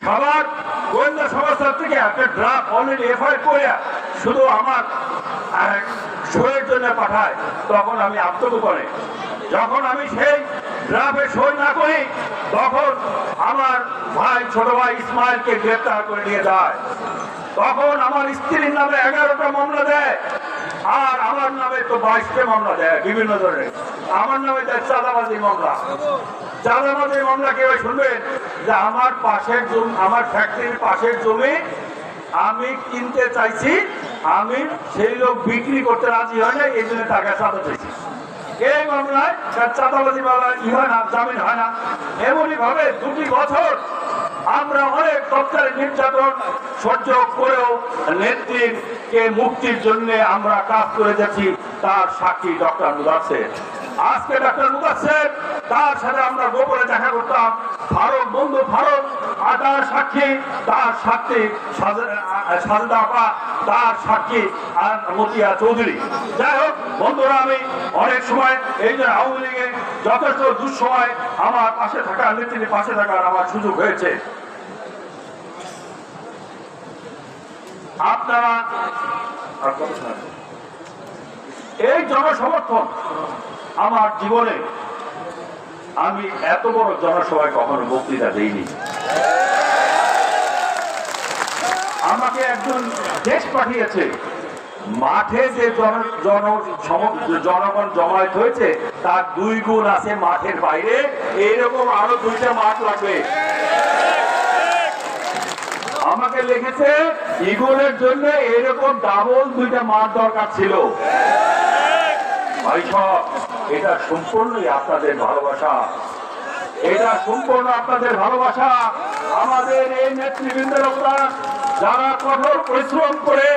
সবার গোয়েন্দা সংস্থা থেকে একটা ড্রাফট অলরেডি এফআইআর করে শুধু আমার সইয়ের জন্য পাঠায়, তখন আমি আত্মগোপনে যখন আমি সেই ড্রাফটে সই না করি তখন আমার ভাই ছোট ভাই ইসমাইলকে গ্রেপ্তার করে নিয়ে যায়। তখন আমার স্ত্রীর নামে 11টা মামলা দেয়, আর আমার নামে তো 22টা মামলা দেয় বিভিন্ন ধরনের। আমার নামে দেয় চাঁদাবাজি মামলা। চাঁদাবাজি মামলা কেউ শুনবেন যে আমার পাশের জমি, আমার ফ্যাক্টরির পাশের জমি আমি কিনতে চাইছি, আমি সেই লোক বিক্রি করতে রাজি হয় না, এই জন্য টাকা চাঁদা চাইছি। এই মামলায় চাঁদাবাজি মামলা হয় না, জামিন হয় না। এমনই ভাবে 2 বছর আমরা অনেক তৎকালীন নির্যাতন সহ্য করেও নেত্রীকে মুক্তির জন্য আমরা কাজ করে যাচ্ছি। তার সাক্ষী ডক্টর মুদাসসির। আজকে ডক্টর মুদাসসির, তার সাথে আমরা গোপনে দেখা করতাম। ফারুক, বন্ধু ফারুক, আর তার সাক্ষী, তার সাক্ষী সাজেদা আপা, তার সাক্ষী আর মতিয়া চৌধুরী। যাই হোক বন্ধুরা, আমি অনেক সময় এই যে আওয়ামী লীগে যথেষ্ট দুঃসময় আমার পাশে থাকা, নেত্রীর পাশে থাকার আমার সুযোগ হয়েছে। আপনারা এই জনসমর্থন আমার জীবনে, আমি এত বড় জনসভায় কখনো বক্তৃতা দেইনি। আমাকে একজন দেশ পাঠিয়েছে, মাঠে যে জনগণ জমায়েত হয়েছে তার 2 গুণ আছে মাঠের বাইরে, এইরকম আরো 2টা মাঠ লাগবে। আমাকে লিখেছে ইগলের জন্য এরকম ডাবল 2টা মাঠ দরকার ছিল। ভাই সব, এটা সম্পূর্ণই আপনাদের ভালোবাসা, এটা সম্পূর্ণ আপনাদের ভালোবাসা। আমাদের এই নেতৃবৃন্দের উপর যারা কঠোর পরিশ্রম করে,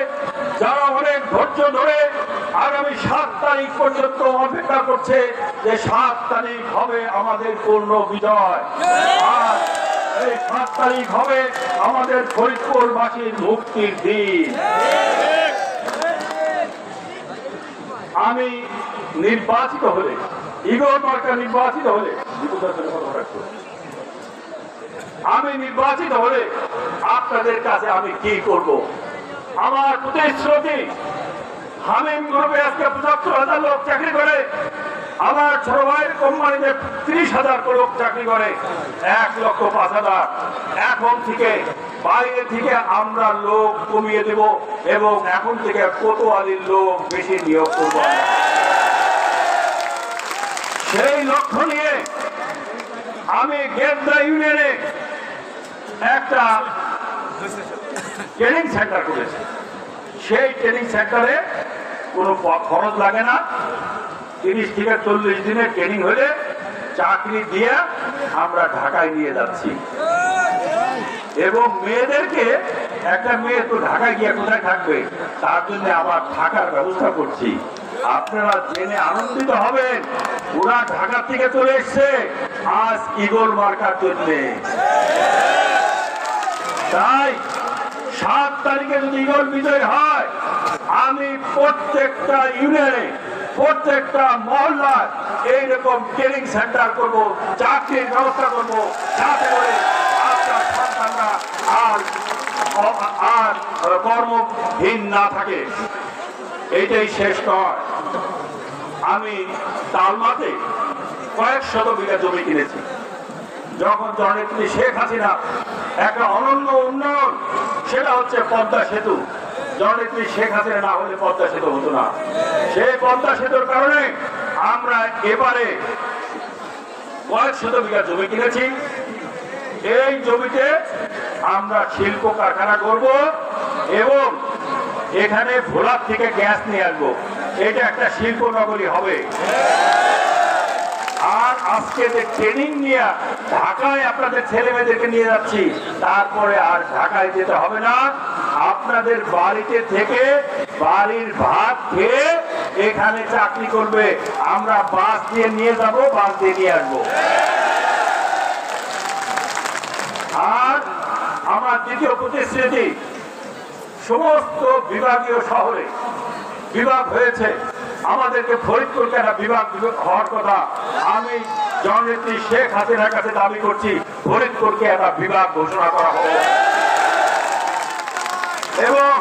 যারা অনেক ধৈর্য ধরে আগামী 7 তারিখ পর্যন্ত অপেক্ষা করছে যে 7 তারিখ হবে আমাদের পূর্ণ বিজয়, আর এই 7 তারিখ হবে আমাদের ফরিদপুরবাসীর মুক্তির দিন। আমি নির্বাচিত হলে, ইগল মার্কা নির্বাচিত হলে, আমি নির্বাচিত হলে আপনাদের কাছে আমি কি করব? আমার প্রতিশ্রুতি, হামিম গ্রুপে আজকে 75,000 লোক চাকরি করে, আমার ছোট ভাইয়ের কোম্পানিতে 30,000 লোক চাকরি করে, 1,05,000। এখন থেকে বাইরে থেকে আমরা লোক কমিয়ে দেব এবং এখন থেকে কোতোয়ালির লোক বেশি নিয়োগ করব। সেই লক্ষ্য নিয়ে আমি গেদ্দা ইউনিয়নে একটা ট্রেনিং সেন্টার করেছি। সেই ট্রেনিং সেন্টারে কোনো খরচ লাগে না। 30 থেকে 40 দিনের ট্রেনিং হলে চাকরি দিয়ে আমরা ঢাকায় নিয়ে যাচ্ছি। এবং মেয়েদেরকে, একটা মেয়ে তো ঢাকায় গিয়ে কোথায় থাকবে, তার জন্য আবার থাকার ব্যবস্থা করছি। আপনারা জেনে আনন্দিত হবেন, ওরা ঢাকা থেকে চলে এসছে আজ ইগল মার্কার জন্য। তাই 7 তারিখে যদি ইগল বিজয় হয়, আমি প্রত্যেকটা ইউনিয়নে, প্রত্যেকটা মহল্লায় এইরকম ট্রেনিং সেন্টার করব, চাকরির ব্যবস্থা করব, যাতে করে আপনার সন্তানরা আর কর্মহীন না থাকে। এইটাই শেষ নয়। আমি তালমাতে কয়েক শত বিঘা জমি কিনেছি। যখন জননেত্রী শেখ হাসিনা একটা অনন্য উন্নয়ন, সেটা হচ্ছে পদ্মা সেতু। জননেত্রী শেখ হাসিনা না হলে পদ্মা সেতু হতো না। সেই পদ্মা সেতুর কারণে আমরা এবারে কয়েক শত বিঘা জমি কিনেছি। এই জমিতে আমরা শিল্প কারখানা করব এবং এখানে ভোলার থেকে গ্যাস নিয়ে আসবো। এটা একটা শিল্প নগরী হবে। আর আজকে যে ট্রেনিং নিয়ে ঢাকায় আপনাদের ছেলে মেয়েদেরকে নিয়ে যাচ্ছি, তারপরে আর ঢাকায় যেতে হবে না। আপনাদের বাড়িতে থেকে বাড়ির ভাত খেয়ে এখানে চাকরি করবে। আমরা বাস দিয়ে নিয়ে যাব, বাস দিয়ে নিয়ে আসবো। আর আমার দ্বিতীয় প্রতিশ্রুতি, সমস্ত বিভাগীয় শহরে বিভাগ হয়েছে, আমাদেরকে ফরিদপুরকে একটা বিভাগ হওয়ার কথা। আমি জননেত্রী শেখ হাসিনার কাছে দাবি করছি ফরিদপুরকে একটা বিভাগ ঘোষণা করা হোক এবং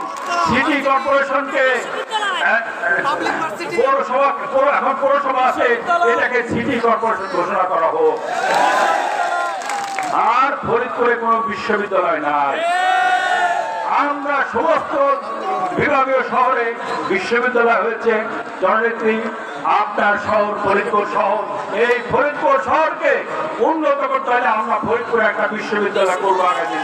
সিটি কর্পোরেশনকে এখন পৌরসভা আছে এটাকে সিটি কর্পোরেশন ঘোষণা করা হোক। আর ফরিদপুরে কোনো বিশ্ববিদ্যালয় নাই। আমরা সমস্ত বিভাগীয় শহরে বিশ্ববিদ্যালয় হয়েছে। জননেত্রী আপনার শহর ফরিদপুর শহর, এই ফরিদপুর শহরকে উন্নত করতে হলে আমরা ফরিদপুরে একটা বিশ্ববিদ্যালয় করবো আগামী দিন।